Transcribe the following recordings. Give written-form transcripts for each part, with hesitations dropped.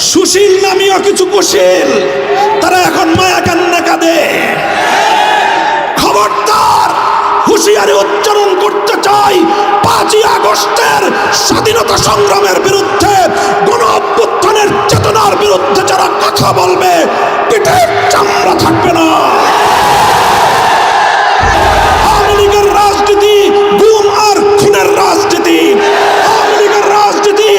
সুশীল নামীয় কিছু কুশীল তারা এখন মায়া কান্না কাঁদে। খবরদার, হুঁশিয়ারি উচ্চারণ করতে চাই, 5ই আগস্টের স্বাধীনতা সংগ্রামের বিরুদ্ধে, গণ অভ্যুত্থানের চেতনার বিরুদ্ধে যারা কথা বলবে, পিঠের চামড়া থাকবে না। আওয়ামী লীগের রাজনীতি গুম আর খুনের রাজনীতি। আওয়ামী লীগের রাজনীতি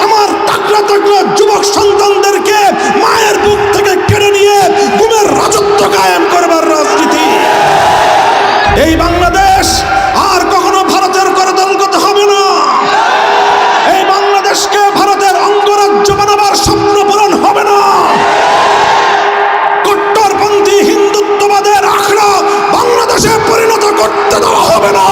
আমার তাগড়া তাগড়া যুবক সন্তানদেরকে মায়ের বুক থেকে কেড়ে নিয়ে গুমের রাজত্ব কায়েম করবার রাজনীতি। এই বাংলাদেশ আর কখনো ভারতের করদলগত হবে না। এই বাংলাদেশকে ভারতের অঙ্গরাজ্য বানাবার স্বপ্ন পূরণ হবে না। কট্টরপন্থী হিন্দুত্ববাদের আখড়া বাংলাদেশে পরিণত করতে দেওয়া হবে না।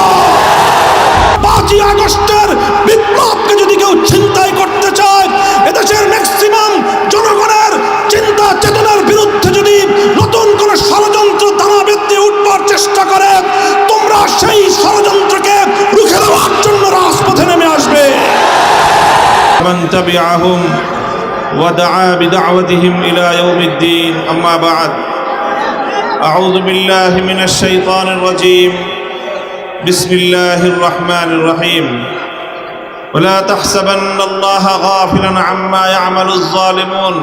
5ই আগস্টের বিপ্লবকে যদি কেউ ছিনতাই করতে চায়, এদেশের ম্যাক্সিমাম জনগণের চিন্তা চেতনার বিরুদ্ধে যদি নতুন কোন ষড়যন্ত্র দানা বেঁধে উঠবার চেষ্টা করে, তোমরা সেই ষড়যন্ত্রকে রুখে দেওয়ার জন্য রাজপথে নেমে আসবে। من تبعهم ودعا بدعوتهم إلى يوم الدين. أما بعد، أعوذ بالله من الشيطان الرجيم. بسم الله الرحمن الرحيم. ولا تحسبن الله غافلا عما يعمل الظالمون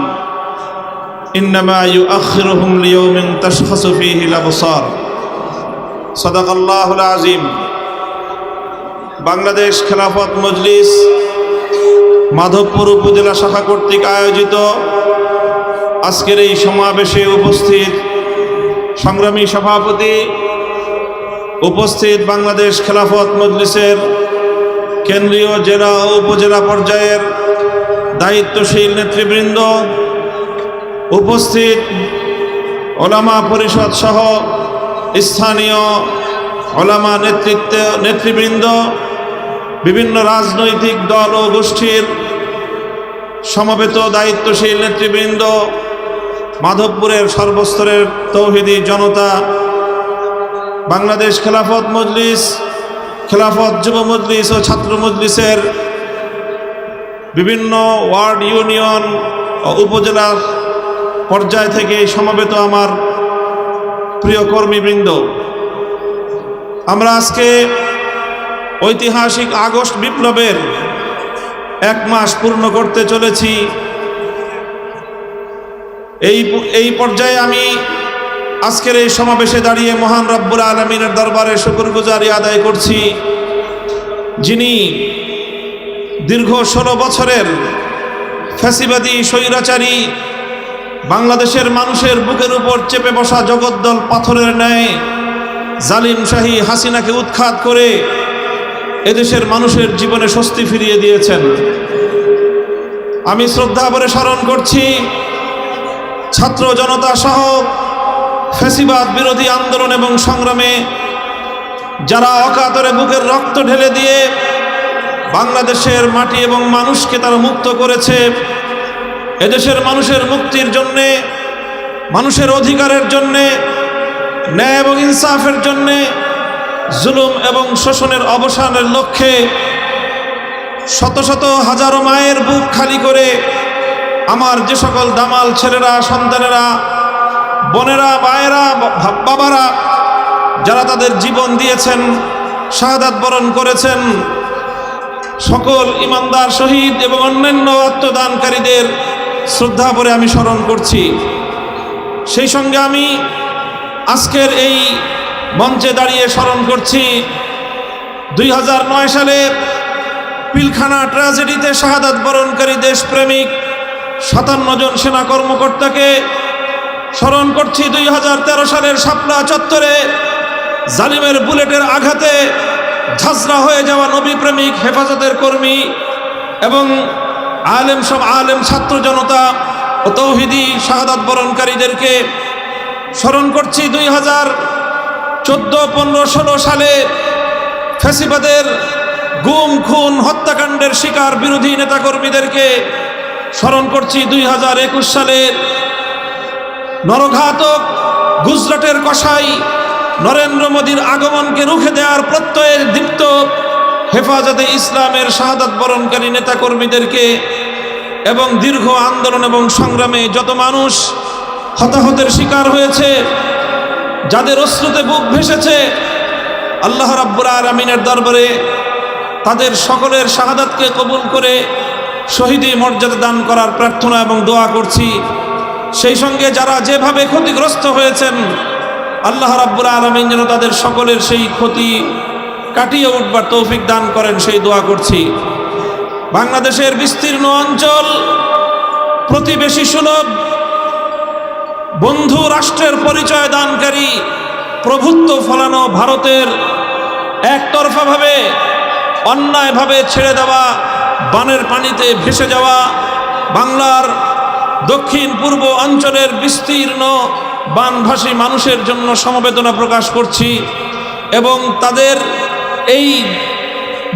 إنما يؤخرهم ليوم تشخص فيه الأبصار. صدق الله العظيم. বাংলাদেশ খেলাফত মজলিস মাধবপুর উপজেলা শাখা কর্তৃক আয়োজিত আজকের এই সমাবেশে উপস্থিত সংগ্রামী সভাপতি, উপস্থিত বাংলাদেশ খেলাফত মজলিসের কেন্দ্রীয় জেলা ও উপজেলা পর্যায়ের দায়িত্বশীল নেতৃবৃন্দ, উপস্থিত ওলামা পরিষদ সহ স্থানীয় ওলামা নেতৃবৃন্দ, বিভিন্ন রাজনৈতিক দল ও গোষ্ঠীর সমবেত দায়িত্বশীল নেতৃবৃন্দ, মাধবপুরের সর্বস্তরের তৌহিদি জনতা, বাংলাদেশ খেলাফত মজলিস, খেলাফত যুব মজলিস ও ছাত্র মজলিসের বিভিন্ন ওয়ার্ড, ইউনিয়ন ও উপজেলা পর্যায় থেকে সমবেত আমার প্রিয় কর্মীবৃন্দ, আমরা আজকে ঐতিহাসিক আগস্ট বিপ্লবের 1 মাস পূর্ণ করতে চলেছি। এই পর্যায়ে আমি আজকের এই সমাবেশে দাঁড়িয়ে মহান রব্বুল আলামিনের দরবারে শুকরগুজারি আদায় করছি, যিনি দীর্ঘ 16 বছরের ফ্যাসিবাদী স্বৈরাচারী বাংলাদেশের মানুষের বুকের উপর চেপে বসা জগদ্দল পাথরের ন্যায় জালিম শাহী হাসিনাকে উৎখাত করে এদেশের মানুষের জীবনে স্বস্তি ফিরিয়ে দিয়েছেন। আমি শ্রদ্ধা ভরে স্মরণ করছি ছাত্র জনতা সহ ফ্যাসিবাদ বিরোধী আন্দোলন এবং সংগ্রামে যারা অকাতরে বুকের রক্ত ঢেলে দিয়ে বাংলাদেশের মাটি এবং মানুষকে তারা মুক্ত করেছে। এদেশের মানুষের মুক্তির জন্যে, মানুষের অধিকারের জন্যে, ন্যায় এবং ইনসাফের জন্যে, জুলুম এবং শোষণের অবসানের লক্ষ্যে শত শত হাজারো মায়ের বুক খালি করে আমার যে সকল দামাল ছেলেরা, সন্তানেরা, বোনেরা, মায়েরা, বাবারা যারা তাদের জীবন দিয়েছেন, শাহাদাত বরণ করেছেন, সকল ইমানদার শহীদ এবং অন্যান্য আত্মদানকারীদের শ্রদ্ধা করে আমি স্মরণ করছি। সেই সঙ্গে আমি আজকের এই মঞ্চে দাঁড়িয়ে স্মরণ করছি 2009 সালে পিলখানা ট্র্যাজেডিতে শাহাদাত বরণকারী দেশপ্রেমিক 57 জন সেনা কর্মকর্তাকে। স্মরণ করছি 2013 সালের শাপলা চত্বরে জালিমের বুলেটের আঘাতে ঝাঁঝরা হয়ে যাওয়া নবী প্রেমিক হেফাজতের কর্মী এবং আলেম ছাত্র জনতা ও তৌহিদি শাহাদাত বরণকারীদেরকে। স্মরণ করছি 2014, 15, 16 সালে ফ্যাসিবাদের গুম, খুন, হত্যাকাণ্ডের শিকার বিরোধী নেতাকর্মীদেরকে। স্মরণ করছি 2021 সালে নরঘাতক গুজরাটের কসাই নরেন্দ্র মোদীর আগমনকে রুখে দেওয়ার প্রত্যয়ে দীপ্ত হেফাজতে ইসলামের শাহাদাত বরণকারী নেতাকর্মীদেরকে। এবং দীর্ঘ আন্দোলন এবং সংগ্রামে যত মানুষ হতাহতের শিকার হয়েছে, যাদের অশ্রুতে বুক ভেসেছে, আল্লাহ রাব্বুল আলামিনের দরবারে তাদের সকলের শাহাদাতকে কবুল করে শহীদি মর্যাদা দান করার প্রার্থনা এবং দোয়া করছি। সেই সঙ্গে যারা যেভাবে ক্ষতিগ্রস্ত হয়েছেন, আল্লাহ রাব্বুল আলামিন যেন তাদের সকলের সেই ক্ষতি কাটিয়ে উঠবার তৌফিক দান করেন, সেই দোয়া করছি। বাংলাদেশের বিস্তীর্ণ অঞ্চল প্রতিবেশী সুলভ, বন্ধু রাষ্ট্রের পরিচয় দানকারী, প্রভুত্ব ফলানো ভারতের একতরফাভাবে অন্যায়ভাবে ছেড়ে দেওয়া বানের পানিতে ভেসে যাওয়া বাংলার দক্ষিণ পূর্ব অঞ্চলের বিস্তীর্ণ বানভাসী মানুষের জন্য সমবেদনা প্রকাশ করছি এবং তাদের এই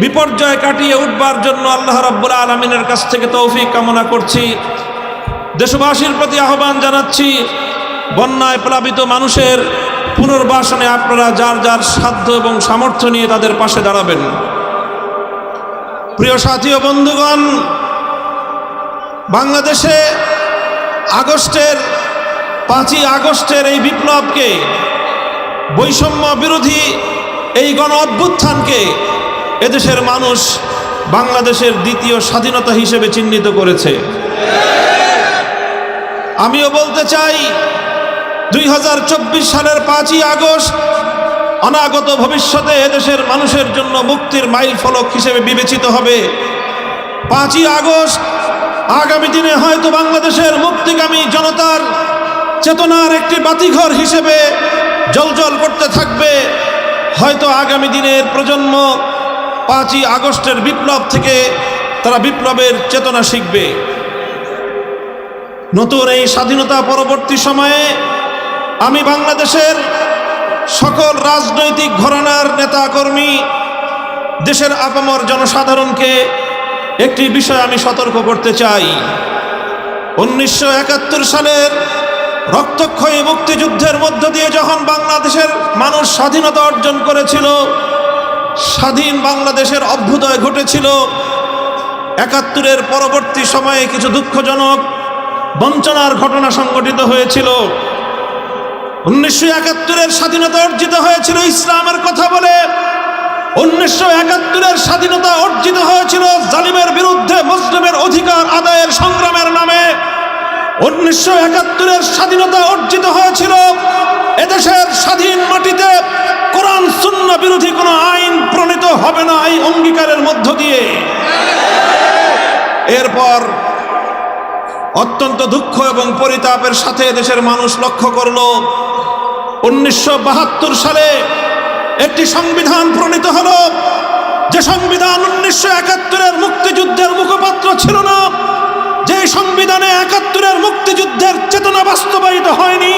বিপর্যয় কাটিয়ে উঠবার জন্য আল্লাহ রাব্বুল আলামিনের কাছ থেকে তৌফিক কামনা করছি। দেশবাসীর প্রতি আহ্বান জানাচ্ছি, বন্যায় প্লাবিত মানুষের পুনর্বাসনে আপনারা যার যার সাধ্য এবং সামর্থ্য নিয়ে তাদের পাশে দাঁড়াবেন। প্রিয় সাথী ও বন্ধুগণ, বাংলাদেশে 5ই আগস্টের এই বিপ্লবকে, বৈষম্য বিরোধী এই গণ অভ্যুত্থানকে এদেশের মানুষ বাংলাদেশের দ্বিতীয় স্বাধীনতা হিসেবে চিহ্নিত করেছে। আমিও বলতে চাই, 2024 সালের 5ই আগস্ট অনাগত ভবিষ্যতে এদেশের মানুষের জন্য মুক্তির মাইল ফলক হিসেবে বিবেচিত হবে। 5ই আগস্ট আগামী দিনে হয়তো বাংলাদেশের মুক্তিগামী জনতার চেতনার একটি বাতিঘর হিসেবে জ্বলজ্বল করতে থাকবে। হয়তো আগামী দিনের প্রজন্ম 5ই আগস্টের বিপ্লব থেকে তারা বিপ্লবের চেতনা শিখবে। নতুন এই স্বাধীনতা পরবর্তী সময়ে আমি বাংলাদেশের সকল রাজনৈতিক ঘরানার নেতাকর্মী, দেশের আপামর জনসাধারণকে একটি বিষয় আমি সতর্ক করতে চাই। 1971 সালের রক্তক্ষয়ী মুক্তিযুদ্ধের মধ্য দিয়ে যখন বাংলাদেশের মানুষ স্বাধীনতা অর্জন করেছিল, স্বাধীন বাংলাদেশের অভ্যুদয় ঘটেছিল, 71-এর পরবর্তী সময়ে কিছু দুঃখজনক বঞ্চনার ঘটনা সংঘটিত হয়েছিল। 1971-এর স্বাধীনতা অর্জিত হয়েছিল ইসলামের কথা বলে, 1971-এর স্বাধীনতা অর্জিত হয়েছিল জালিমের বিরুদ্ধে মুসলিমের অধিকার আদায়ের সংগ্রামের নামে। 1971-এর স্বাধীনতা অর্জিত হয়েছিল এদেশের স্বাধীন মাটিতে কোরআন সুন্নাহ বিরোধী কোনো আইন প্রণীত হবে না, এই অঙ্গীকারের মধ্য দিয়ে। এরপর অত্যন্ত দুঃখ এবং পরিতাপের সাথে দেশের মানুষ লক্ষ্য করল, 1972 সালে একটি সংবিধান প্রণীত হলো, যে সংবিধান 1971-এর মুক্তিযুদ্ধের মুখপাত্র ছিল না, যে সংবিধানে 71-এর মুক্তিযুদ্ধের চেতনা বাস্তবায়িত হয়নি।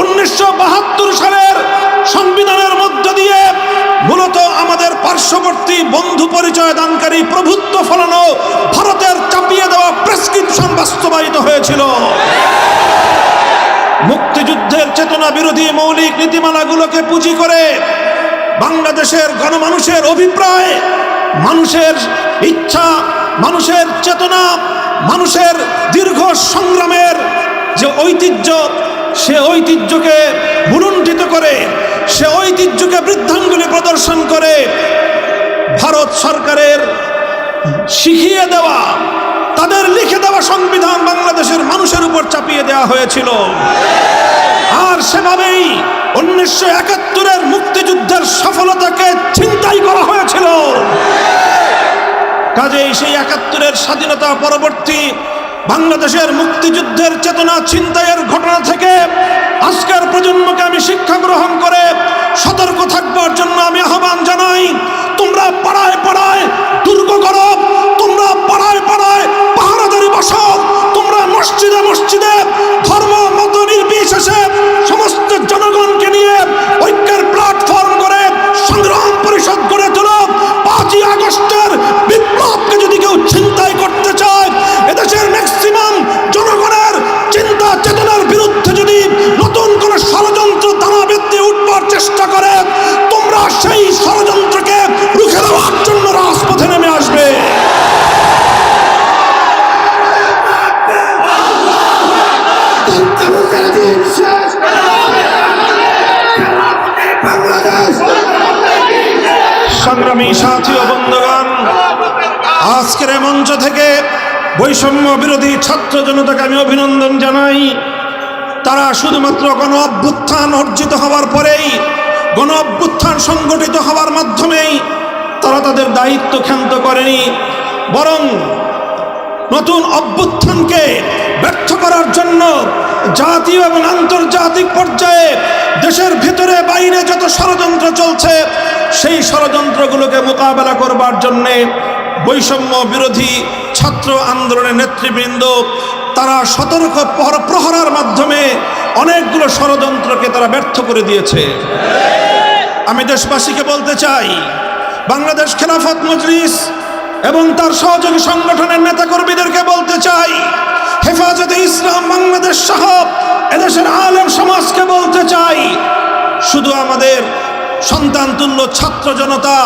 1972 সালের সংবিধানের মধ্য দিয়ে মূলত আমাদের পার্শ্ববর্তী বন্ধু পরিচয় দানকারী প্রভুত্ব ফলানো ভারতের চাপিয়ে দেওয়া প্রেসক্রিপশন বাস্তবায়িত হয়েছিল। মুক্তিযুদ্ধের চেতনা বিরোধী মৌলিক নীতিমালাগুলোকে পুঁজি করে বাংলাদেশের গণমানুষের অভিপ্রায়, মানুষের ইচ্ছা, মানুষের চেতনা, মানুষের দীর্ঘ সংগ্রামের যে ঐতিহ্য, সে ঐতিহ্যকে ভুলুণ্ঠিত করে, সে ঐতিহ্যকে বৃদ্ধাঙ্গুলি প্রদর্শন করে ভারত সরকারের শিখিয়ে দেওয়া, তাদের লিখে দেওয়া সংবিধান বাংলাদেশের মানুষের উপর চাপিয়ে দেওয়া হয়েছিল। আর সেভাবেই 1971-এর মুক্তিযুদ্ধের সফলতাকে ছিনতাই করা হয়েছিল। কাজেই সেই 71-এর স্বাধীনতা পরবর্তী বাংলাদেশের মুক্তিযুদ্ধের চেতনা ছিনতাইয়ের ঘটনা থেকে আজকের প্রজন্মকে আমি শিক্ষা গ্রহণ করে সতর্ক থাকবার জন্য আমি আহ্বান জানাই। তোমরা পাড়ায় পাড়ায় দুর্গ করো, তোমরা পাড়ায় পাড়ায় পাহারাদারি বসো, তোমরা মসজিদে মসজিদে ধর্ম মত নির্বিশেষে সমস্ত জনগণকে নিয়ে ঐক্যের প্ল্যাটফর্ম করে সংগ্রাম পরিষদ গড়ে তোলো। 5ই আগস্টের বিপ্লবকে যদি কেউ ছিনতাই করতে চায়, এদেশের ম্যাক্সিমাম জনগণের চিন্তা চেতনার বিরুদ্ধে যদি নতুন কোন ষড়যন্ত্র দানা বেঁধে উঠবার চেষ্টা করে, তোমরা সেই ষড়যন্ত্রকে রুখে দেওয়ার জন্য রাজপথে নেমে আসবে। তত্ত্বাবধায়ক দিন শেষ। বাংলাদেশ। সংগ্রামী সাথী ও বন্ধুগণ, আজকের এই মঞ্চ থেকে বৈষম্য বিরোধী ছাত্র জনতাকে আমি অভিনন্দন জানাই। তারা শুধুমাত্র গণ অভ্যুত্থান অর্জিত হওয়ার পরেই, গণ অভ্যুত্থান সংগঠিত হওয়ার মাধ্যমেই তারা তাদের দায়িত্ব ক্ষান্ত করেনি, বরং নতুন অভ্যুত্থানকে ব্যর্থ করার জন্য জাতীয় এবং আন্তর্জাতিক পর্যায়ে দেশের ভিতরে বাইরে যত ষড়যন্ত্র চলছে, সেই ষড়যন্ত্রগুলোকে মোকাবেলা করবার জন্যে বৈষম্য বিরোধী ছাত্র আন্দোলনের নেতৃবৃন্দ তারা সতর্ক প্রহরার মাধ্যমে অনেকগুলো ষড়যন্ত্রকে তারা ব্যর্থ করে দিয়েছে। আমি দেশবাসীকে বলতে চাই, বাংলাদেশ খেলাফত মজলিস এবং তার সহযোগী সংগঠনের নেতাকর্মীদেরকে বলতে চাই, হেফাজতে ইসলাম বাংলাদেশ সহ এদেশের আলেম সমাজকে বলতে চাই, শুধু আমাদের সন্তান তুল্য ছাত্র জনতা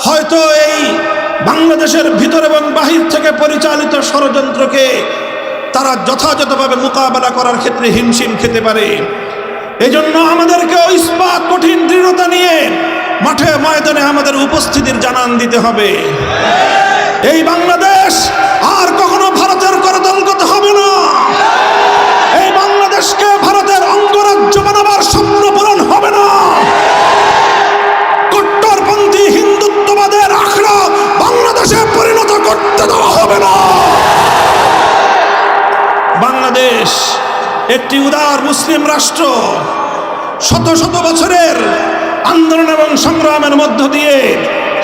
হয়তো এই বাংলাদেশের ভিতর এবং বাহির থেকে পরিচালিত ষড়যন্ত্রকে তারা যথাযথভাবে মোকাবেলা করার ক্ষেত্রে হিমশিম খেতে পারে। এজন্য আমাদেরকে ইস্পাত কঠিন দৃঢ়তা নিয়ে মাঠে ময়দানে আমাদের উপস্থিতির জানান দিতে হবে। এই বাংলাদেশ আর কখনো ভারতের করদলগত হবে না। এই বাংলাদেশকে ভারতের অঙ্গরাজ্য বানাবার স্বপ্ন পূরণ হবে না। কট্টরপন্থী হিন্দুত্ববাদের আখড়া বাংলাদেশে পরিণত করতে দেওয়া হবে না। বাংলাদেশ একটি উদার মুসলিম রাষ্ট্র। শত শত বছরের আন্দোলন এবং সংগ্রামের মধ্য দিয়ে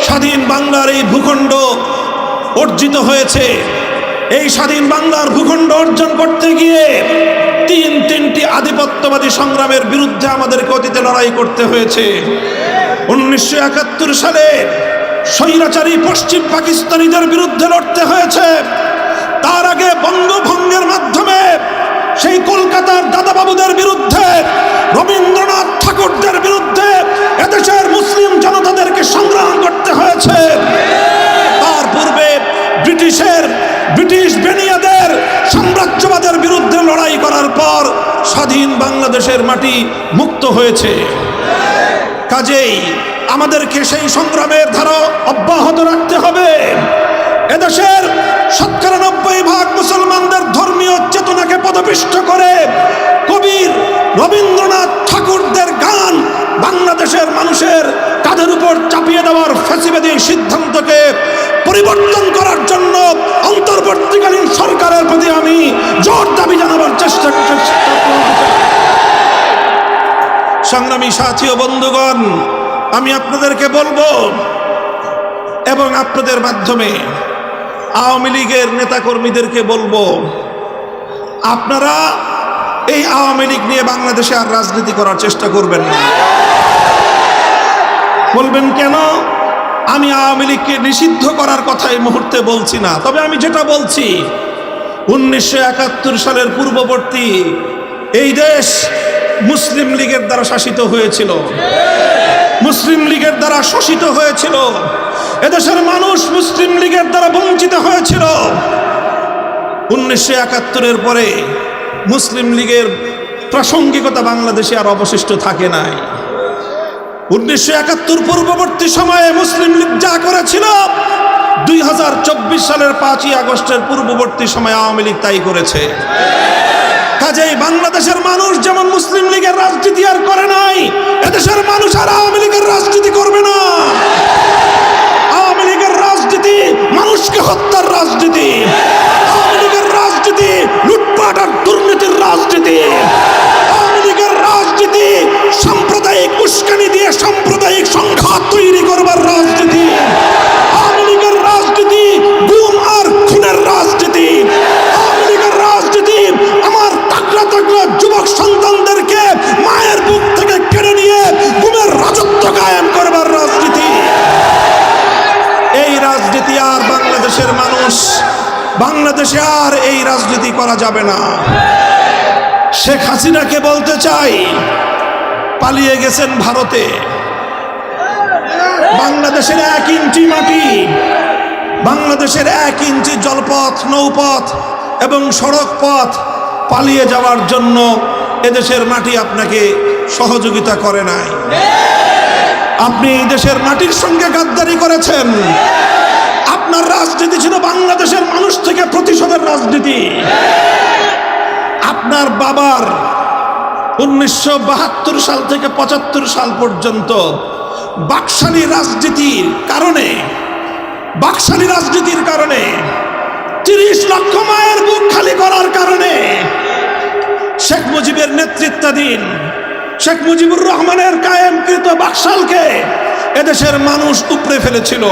স্বাধীন বাংলার এই ভূখণ্ড অর্জিত হয়েছে। এই স্বাধীন বাংলার ভূখণ্ড অর্জন করতে গিয়ে তিনটি আধিপত্যবাদী সংগ্রামের বিরুদ্ধে আমাদেরকে অতীতে লড়াই করতে হয়েছে। 1971 সালে স্বৈরাচারী পশ্চিম পাকিস্তানিদের বিরুদ্ধে লড়তে হয়েছে। তার আগে বঙ্গভঙ্গের মাধ্যমে সেই কলকাতার দাদাবাবুদের বিরুদ্ধে, রবীন্দ্রনাথ ঠাকুরদের বিরুদ্ধে এদেশের মুসলিম জনতাদেরকে সংগ্রাম করতে হয়েছে। তার পূর্বে ব্রিটিশ বেনিয়াদের সাম্রাজ্যবাদের বিরুদ্ধে লড়াই করার পর স্বাধীন বাংলাদেশের মাটি মুক্ত হয়েছে। কাজেই আমাদেরকে সেই সংগ্রামের ধারা অব্যাহত রাখতে হবে। এদেশের ৯৭% মুসলমানদের ধর্মীয় চেতনাকে পদপিষ্ট করে কবির রবীন্দ্রনাথ ঠাকুরদের গান বাংলাদেশের মানুষের কাঁধের উপর চাপিয়ে দেওয়ার ফ্যাসিবাদী সিদ্ধান্তকে পরিবর্তন করার জন্য অন্তর্বর্তীকালীন সরকারের প্রতি আমি জোর দাবি জানাবার চেষ্টা করছি। সংগ্রামী সাথী ও বন্ধুগণ, আমি আপনাদেরকে বলবো এবং আপনাদের মাধ্যমে আওয়ামী লীগের নেতাকর্মীদেরকে বলবো, আপনারা এই আওয়ামী লীগ নিয়ে বাংলাদেশে আর রাজনীতি করার চেষ্টা করবেন না। বলবেন কেন? আমি আওয়ামী লীগকে নিষিদ্ধ করার কথা এই মুহূর্তে বলছি না। তবে আমি যেটা বলছি, 1971 সালের পূর্ববর্তী এই দেশ মুসলিম লীগের দ্বারা শাসিত হয়েছিল, মুসলিম লীগের দ্বারা শোষিত হয়েছিল। এদেশের মানুষ মুসলিম লীগের দ্বারা বঞ্চিত হয়েছিল। 1971-এর পরে মুসলিম লীগের প্রাসঙ্গিকতা বাংলাদেশে আর অবশিষ্ট থাকে নাই। 1971 পূর্ববর্তী সময়ে মুসলিম লীগ যা করেছিল, 2024 সালের 5ই আগস্টের পূর্ববর্তী সময়ে আওয়ামী লীগ তাই করেছে। কাজেই বাংলাদেশের মানুষ যেমন মুসলিম লীগের রাজনীতি আর করে নাই, এদেশের মানুষ আর আওয়ামী লীগের রাজনীতি করবে না। আওয়ামী লীগের রাজনীতি মানুষকে হত্যার রাজনীতি, আওয়ামী লীগের রাজনীতি লুটপাট আর দুর্নীতির রাজনীতি, আওয়ামী লীগের রাজনীতি সাম্প্রদায়িক উস্কানি দিয়ে সাম্প্রদায়িক সংঘাত তৈরি করবার রাজনীতি, আওয়ামী লীগের রাজনীতি গুম আর খুনের রাজনীতি, আওয়ামী লীগের রাজনীতি আমার তাকড়া তাকড়া যুবক সন্তানদেরকে মায়ের বুক থেকে কেড়ে নিয়ে গুমের রাজত্ব কায়েম করবার রাজনীতি। এই রাজনীতি আর বাংলাদেশের মানুষ, বাংলাদেশে আর এই রাজনীতি করা যাবে না। শেখ হাসিনাকে বলতে চাই, পালিয়ে গেছেন ভারতে। বাংলাদেশের 1 ইঞ্চি মাটি, বাংলাদেশের 1 ইঞ্চি জলপথ, নৌপথ এবং সড়ক পথ পালিয়ে যাওয়ার জন্য এদেশের মাটি আপনাকে সহযোগিতা করে নাই। আপনি এই দেশের মাটির সঙ্গে গাদ্দারি করেছেন। আপনার রাজনীতি ছিল বাংলাদেশের মানুষ থেকে প্রতিশোধের রাজনীতি। আপনার বাবার 1972 সাল থেকে 75 সাল পর্যন্ত বাকশালী রাজনীতির কারণে 30 লক্ষ মায়ের বুক খালি করার কারণে শেখ মুজিবের নেতৃত্বাধীন শেখ মুজিবুর রহমানের কায়েমকৃত বাকশালকে এদেশের মানুষ উপড়ে ফেলেছিল।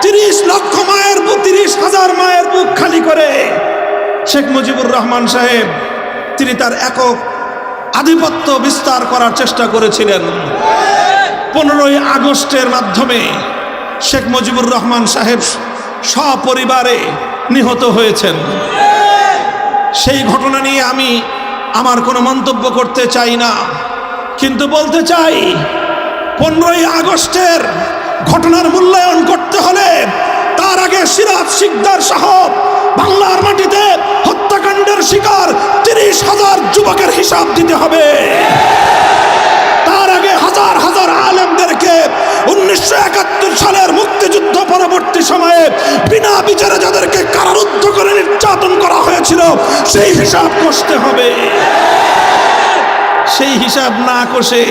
30,000 মায়ের বুক খালি করে শেখ মুজিবুর রহমান সাহেব তিনি তার একক আধিপত্য বিস্তার করার চেষ্টা করেছিলেন। 15ই আগস্টের মাধ্যমে শেখ মুজিবুর রহমান সাহেব সপরিবারে নিহত হয়েছেন। সেই ঘটনা নিয়ে আমি আমার কোনো মন্তব্য করতে চাই না, কিন্তু বলতে চাই 15ই আগস্টের ঘটনার মূল্যায়ন করতে হলে তার আগে সিরাজ শিকদার সহ বাংলার মাটিতে হত্যাকাণ্ডের শিকার 30,000 যুবকের হিসাব দিতে হবে। তার আগে হাজার হাজার আলেমদেরকে 1971 সালের মুক্তিযুদ্ধ পরবর্তী সময়ে বিনা বিচারে যাদেরকে কারারুদ্ধ করে নির্যাতন করা হয়েছিল সেই হিসাব কষতে হবে। সেই হিসাব না কষে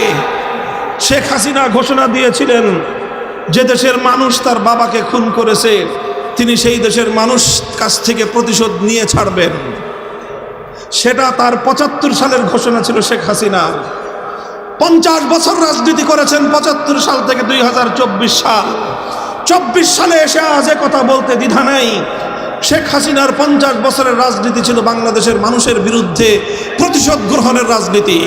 শেখ হাসিনা ঘোষণা দিয়েছিলেন যে দেশের মানুষ তার বাবাকে খুন করেছে তিনি সেই দেশের মানুষ কাছ থেকে প্রতিশোধ নিয়ে ছাড়বেন। সেটা তার 75 সালের ঘোষণা ছিল শেখ হাসিনা। 50 বছর রাজনীতি করেছেন 75 সাল থেকে 2024 সাল। 24 সালে এসে আজ কথা বলতে দ্বিধা নাই। শেখ হাসিনার 50 বছরের রাজনীতি ছিল বাংলাদেশের মানুষের বিরুদ্ধে প্রতিশোধ গ্রহণের রাজনীতি।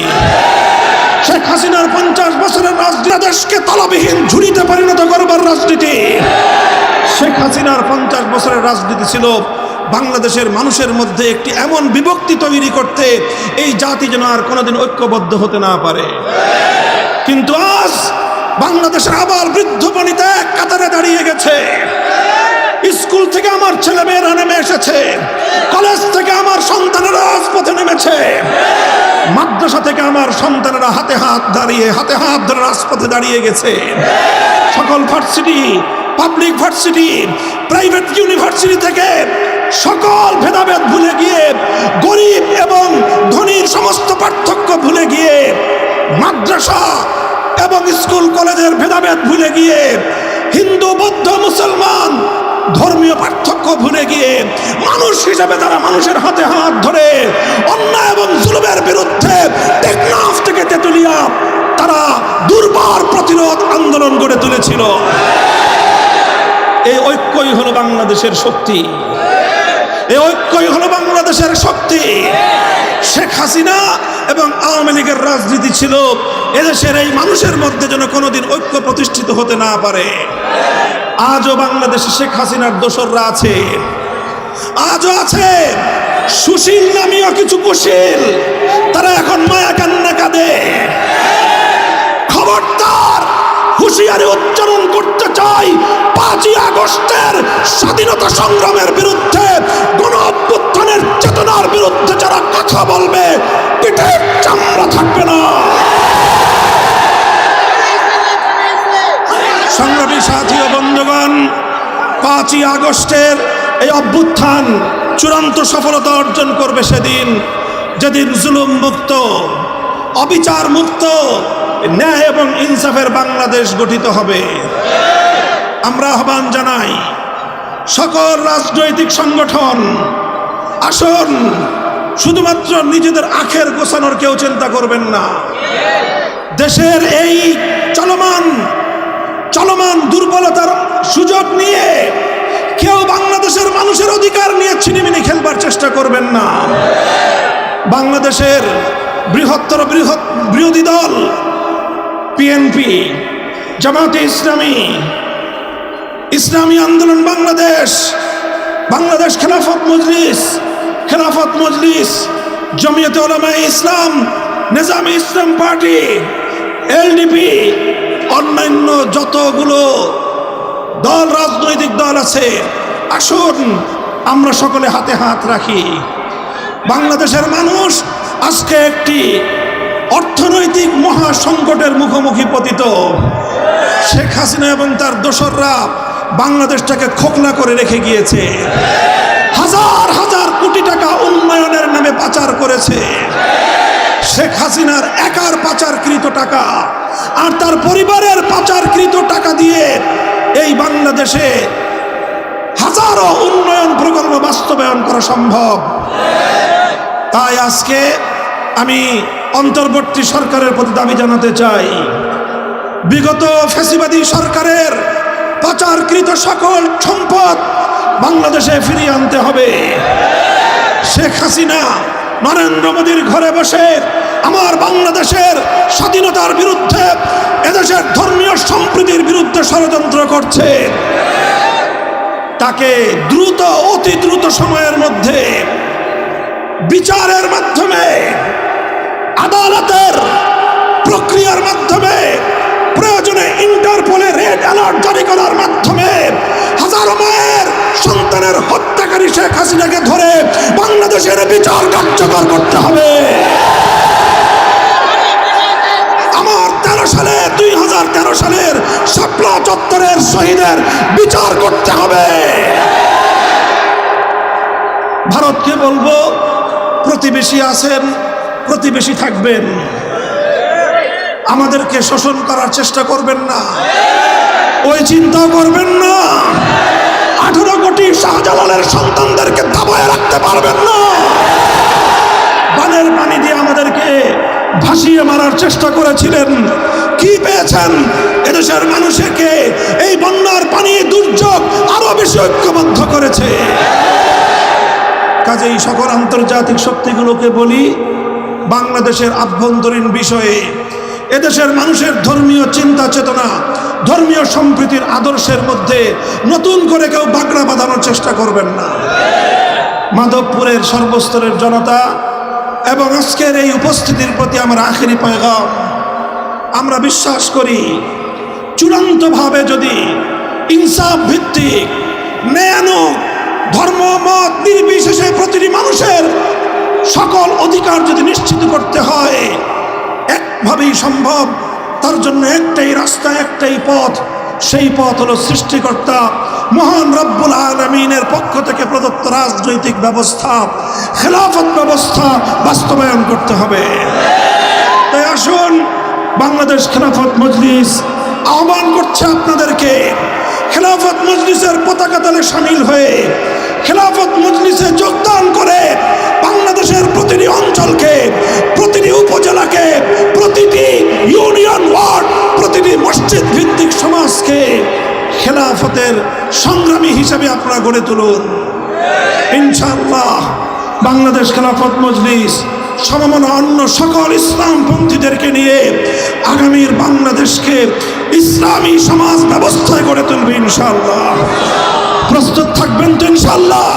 শেখ হাসিনার 50 বছরের রাজনীতি দেশকে তলাবিহীন ঝুড়িতে পরিণত করবার রাজনীতি। শেখ হাসিনার 50 বছরের রাজনীতি ছিল বাংলাদেশের মানুষের মধ্যে একটি এমন বিভক্তি তৈরি করতে এই জাতি যেন আর কোনোদিন ঐক্যবদ্ধ হতে না পারে। কিন্তু আজ বাংলাদেশের আবার বৃদ্ধ বনিতা এক কাতারে দাঁড়িয়ে গেছে। স্কুল থেকে আমার ছেলে মেয়েরা নেমে এসেছে, কলেজ থেকে আমার সন্তানেরা রাজপথে নেমেছে, মাদ্রাসা থেকে আমার সন্তানেরা হাতে হাত ধরে রাজপথে দাঁড়িয়ে গেছে। সকল varsity, public varsity, private university থেকে সকল ভেদাভেদ ভুলে গিয়ে, গরিব এবং ধনীর সমস্ত পার্থক্য ভুলে গিয়ে, মাদ্রাসা এবং স্কুল কলেজের ভেদাভেদ ভুলে গিয়ে, হিন্দু বৌদ্ধ মুসলমান ধর্মীয় পার্থক্য ভুলে গিয়ে মানুষ হিসেবে তারা মানুষের হাতে হাত ধরে অন্যায় এবং জুলুমের বিরুদ্ধে টেকনাফ থেকে তেতুলিয়া তারা দুর্বার প্রতিরোধ আন্দোলন গড়ে তুলেছিল। এই ঐক্যই হলো বাংলাদেশের শক্তি। এই ঐক্যই হলো বাংলাদেশের শক্তি। শেখ হাসিনা এবং আওয়ামী লীগের রাজনীতি ছিল এদেশের এই মানুষের মধ্যে যেন কোনোদিন ঐক্য প্রতিষ্ঠিত হতে না পারে। আজও বাংলাদেশে শেখ হাসিনার দোসররা আছে, আজও আছে সুশীল নামীয় কিছু কুশীল, তারা এখন মায়া কান্না কাঁদে। খবরদার, হুঁশিয়ারি উচ্চারণ করতে চাই, 5ই আগস্টের স্বাধীনতা সংগ্রামের বিরুদ্ধে, গণ অভ্যুত্থানের চেতনার বিরুদ্ধে যারা কথা বলবে পিঠের চামড়া থাকবে না। সংগ্রামী সাথী ও বন্ধুগণ, 5ই আগস্টের এই অভ্যুত্থান চূড়ান্ত সফলতা অর্জন করবে সেদিন, যেদিন জুলুম মুক্ত, অবিচার মুক্ত, ন্যায় এবং ইনসাফের বাংলাদেশ গঠিত হবে। আমরা আহ্বান জানাই সকল রাজনৈতিক সংগঠন, আসুন, শুধুমাত্র নিজেদের আখের গোছানোর কেউ চিন্তা করবেন না। দেশের এই চলমান দুর্বলতার সুযোগ নিয়ে কেউ বাংলাদেশের মানুষের অধিকার নিয়ে ছিনিমিনি খেলবার চেষ্টা করবেন না। বাংলাদেশের বৃহৎ বিরোধী দল বিএনপি, জামাতে ইসলামী, ইসলামী আন্দোলন বাংলাদেশ খেলাফত মজলিস, জমিয়তে উলামায়ে ইসলাম, নিজামে ইসলাম পার্টি, এলডিপি, অন্যান্য যতগুলো দল, রাজনৈতিক দল আছে, আসুন আমরা সকলে হাতে হাত রাখি বাংলাদেশের মানুষ আজকে একটি অর্থনৈতিক মহা সংকটের মুখোমুখি পতিত। শেখ হাসিনা এবং তার দোসররা বাংলাদেশটাকে খোকলা করে রেখে গিয়েছে। হাজার হাজার কোটি টাকা উন্নয়নের নামে পাচার করেছে। শেখ হাসিনার একার পাচারকৃত টাকা আর তার পরিবারের পাচারকৃত টাকা দিয়ে এই বাংলাদেশে হাজারো উন্নয়ন প্রকল্প বাস্তবায়ন করা সম্ভব। তাই আজকে আমি অন্তর্বর্তী সরকারের প্রতি দাবি জানাতে চাই, বিগত ফ্যাসিবাদী সরকারের পাচারকৃত সকল সম্পদ বাংলাদেশে ফিরিয়ে আনতে হবে। শেখ হাসিনা নরেন্দ্র মোদীর ঘরে বসে আমার বাংলাদেশের স্বাধীনতার বিরুদ্ধে, এদেশের ধর্মীয় সম্প্রীতির বিরুদ্ধে ষড়যন্ত্র করছে। তাকে দ্রুত, অতি দ্রুত সময়ের মধ্যে বিচারের মাধ্যমে, আদালতের প্রক্রিয়ার মাধ্যমে, প্রয়োজনে ইন্টারপোলে রেড অ্যালার্ট জারি করার মাধ্যমে হাজারো মায়ের সন্তানের হত্যাকারী শেখ হাসিনাকে ধরে বাংলাদেশের বিচার কার্যকর করতে হবে। আমার 2013 সালের শাপলা চত্বরের শহীদের বিচার করতে হবে। ভারতকে বলবো, প্রতিবেশী আছেন, প্রতিবেশী থাকবেন, আমাদেরকে শোষণ করার চেষ্টা করবেন না, ওই চিন্তাও করবেন না। 18 কোটি শাহজালালের সন্তানদেরকে দাবায় রাখতে পারবেন না। বানের পানি দিয়ে আমাদেরকে ভাসিয়ে মারার চেষ্টা করেছিলেন, কি পেয়েছেন? এদেশের মানুষকে এই বন্যার পানি দুর্যোগ আরো বেশি ঐক্যবদ্ধ করেছে। কাজেই সকল আন্তর্জাতিক শক্তিগুলোকে বলি, বাংলাদেশের আভ্যন্তরীণ বিষয়ে এদেশের মানুষের ধর্মীয় চিন্তা চেতনা, ধর্মীয় সম্প্রীতির আদর্শের মধ্যে নতুন করে কেউ বাগড়া বাঁধানোর চেষ্টা করবেন না। মাধবপুরের সর্বস্তরের জনতা এবং আজকের এই উপস্থিতির প্রতি আমার আখেরি পয়গাম, আমরা বিশ্বাস করি চূড়ান্তভাবে যদি ইনসাফ ভিত্তিক ন্যায়ানুগ ধর্ম মত নির্বিশেষে প্রতিটি মানুষের সকল অধিকার যদি নিশ্চিত করতে হয়, একভাবেই সম্ভব। তার জন্য একটাই রাস্তা, একটাই পথ, সেই পথ হলো সৃষ্টিকর্তা মহান রব্বুল আলামিনের পক্ষ থেকে প্রদত্ত রাজনৈতিক ব্যবস্থা, খেলাফত ব্যবস্থা বাস্তবায়ন করতে হবে। তাই আসুন, বাংলাদেশ খেলাফত মজলিস আহ্বান করছে আপনাদেরকে, খেলাফত মজলিসের পতাকা তলে সামিল হয়ে, খেলাফত মজলিসে যোগদান করে বাংলাদেশের প্রতিটি অঞ্চলকে, প্রতিটি উপজেলাকে, প্রতিটি ইউনিয়ন ওয়ার্ড, প্রতিটি মসজিদ ভিত্তিক সমাজকে খেলাফতের সংগ্রামী হিসেবে আপনারা গড়ে তুলুন। ইনশাআল্লাহ বাংলাদেশ খেলাফত মজলিস সমমনা অন্য সকল ইসলামপন্থীদেরকে নিয়ে আগামীর বাংলাদেশকে ইসলামী সমাজ ব্যবস্থায় গড়ে তুলবে ইনশাআল্লাহ। প্রস্তুত থাকবেন তো ইনশাআল্লাহ?